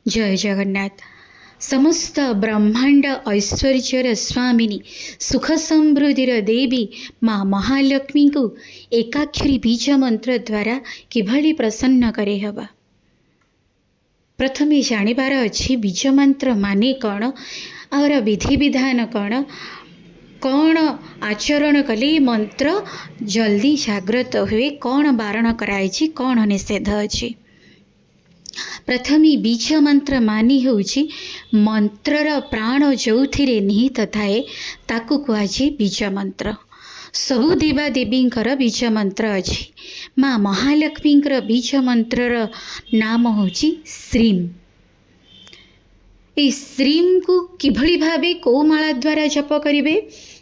जय जगन्नाथ। समस्त ब्रह्मांड ऐश्वर्यर स्वामिनी सुख समृद्धिर देवी माँ महालक्ष्मी को एकाक्षरी बीज मंत्र द्वारा किभली प्रसन्न करे हवा। प्रथमे जानिबार अछि बीज मंत्र माने कौन और विधि विधान कौन, कौन आचरण कले मंत्र जल्दी जागृत हुए, कौन बारण कराई, कौन निषेध अछि। प्रथमे बीज मंत्र मानी होउछि मंत्रर प्राण जोथिरे निहित थाए ताकू कुहाछि बीज मंत्र। सबु देवा देवींकर बीज मंत्र अछि। माँ महालक्ष्मींकर बीज मंत्रर नाम होउछि श्रीम। ए श्रीम को किभली भावे को माला द्वारा जप करिवे।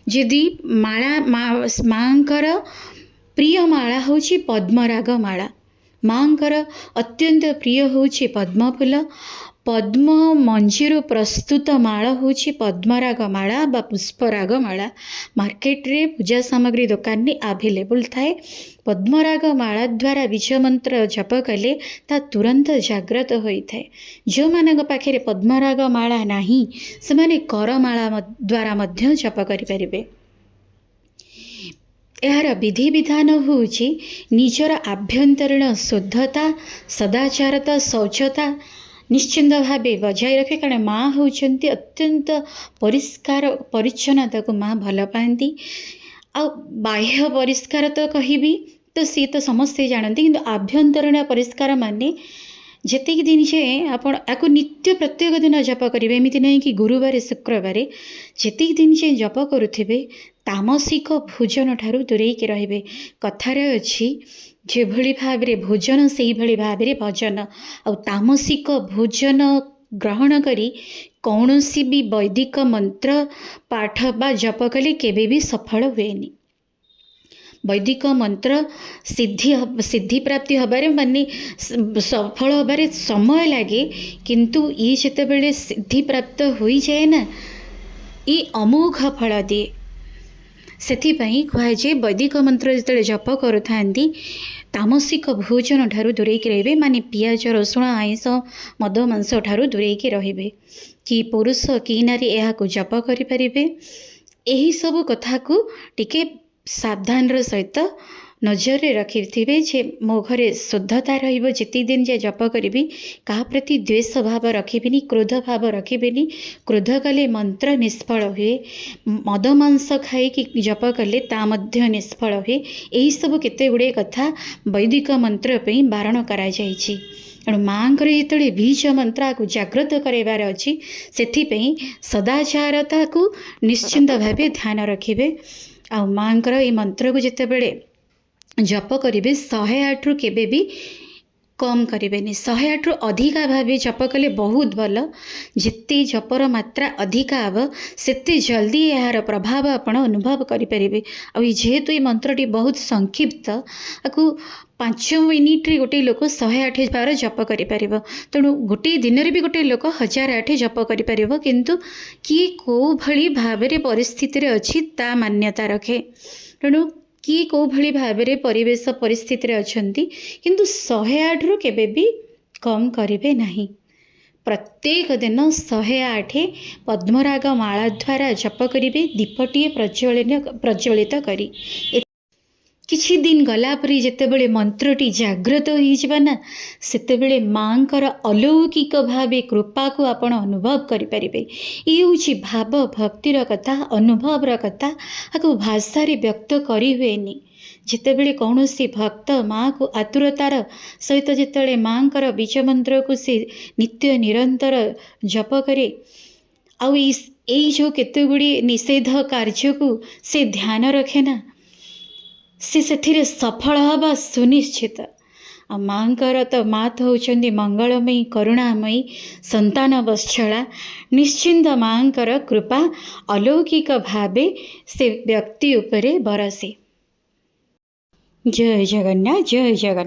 यदि माला मांकर प्रिय माला होउछि पद्मराग माला, मांकर अत्यंत प्रिय होउछि पद्म फूल, पद्म मंजीरु प्रस्तुत माला होउछि पद्मराग माला बा पुष्पराग माला। मार्केट रे पूजा सामग्री दुकान में अवेलेबल थाए। पद्मराग माला द्वारा बीज मंत्र जप कले ता तुरंत जागृत होई थाए। जो मानक पाखे पद्मराग माला नाही से माने कर माला द्वारा मध्य जप करि परिबे। यार विधि विधान होउछि निजर आभ्यंतरीण शुद्धता, सदाचारता, शौचता निश्चिंत भावे बजाय रखे। कारण माँ होउछंती अत्यंत परिष्कार परिच्छन्नता को माँ भल पाती। आ बाह्य परिष्कार तो कहिबी तो सी तो समस्ते जानती, किंतु आभ्यंतरीण परिष्कार माने जेतिक दिन जे आपण आको नित्य प्रत्येक दिन जप करेंगे। एमती नहीं कि गुरुवार शुक्रवार जेतिक दिन जे जप करुथिबे तामसिक भोजन ठारू दूरेक रहिबे। कथारे अछि जेभली भावरे भोजन सेही भली भावरे भजन। आ तामसिक भोजन ग्रहण करी कौनसी भी वैदिक मंत्र पाठ बा जप कले केबे भी सफल हुएनी। वैदिक मंत्र सिद्धि प्राप्ति हबारे माने सफल हबारे समय लागे, किंतु ये जेतेबेले सिद्धि प्राप्त होई जाए ना, ये अमोघ फल दिए। सेथिपाई कहुए वैदिक मंत्र जिते जप करुथांती तामसिक भोजन ठारू दूरेक रहिबे। माने पियाज रसुण आइंस मद मांस ठारू दूरेक रहिबे। कि पुरुष कि नारी एहाकु जप करि परिबे। एही सब कथा को टिके सावधान सहित नजर रखिथिबे जे मो घरे शुद्धता रहिबो। जेति दिन जे जप करिबी कहा प्रति द्वेष भाव रखिबिनी, क्रोध भाव रखिबिनी। क्रोध कले मंत्र निष्फल हुए। मद मांस खाई कि जप कले ता मध्य निष्फल हुए। एही सब केते गुडे कथा वैदिक मंत्र पे बारण करा जायछि। तेणु माँकर जिते बीज मंत्र को जागृत करार अच्छी से सदाचारता को निश्चिंत भाव ध्यान रखिए। आ माँकर ये मंत्र को जिते बड़े जप करेंगे 108 रु केबे भी कम करेंगे। 108 रु अधिका भाव जप कले बहुत भल। जिते जपर मात्रा अधिका हम सेते जल्दी यार प्रभाव आपण अनुभव करें। आ जेहेतु ये मंत्रटी बहुत संक्षिप्त, आपको 5 मिनिट रे गोटे लोक 108 बार जप करें। तेणु गोटे दिन भी गोटे लोक 1008 जप करें। किंतु किए को भली भाव परिस्थिति अच्छी ता मान्यता रखे। तेणु किए को भली भाव परिवेश परिस्थिति अच्छी, किंतु 108 रु केबे भी कम करेंगे नहीं। प्रत्येक दिन 108 पद्मराग माला द्वारा जप करेंगे। दीपटीए प्रज्वलित करी किछि दिन गला परी जेतेबेले मंत्रटी जागृत हो ना, सेतेबेले माँकर अलौकिक भावे कृपा को आपण अनुभव करें। ये हूँ भाव भक्तिर कथा, अनुभवर कथा। आपको भाषा रे व्यक्त करी हुएनी। जेतेबेले कौनसी भक्त माँ को आतुरतार सहित जेतेबेले माँकर बीज मंत्र को से नित्य निरंतर जप करे, आउ एई जो केते गुडी निषेध कार्य को से ध्यान रखे ना, से सफल हवा सुनिश्चित। आ माँकर तो मात होउछंदी मंगलमयी, करुणामयी, संतान वत्सला। निश्चिंत माँकर कृपा अलौकिक भावे से व्यक्ति उपरे बरसे। जय जगन्नाथ, जय जगन्नाथ।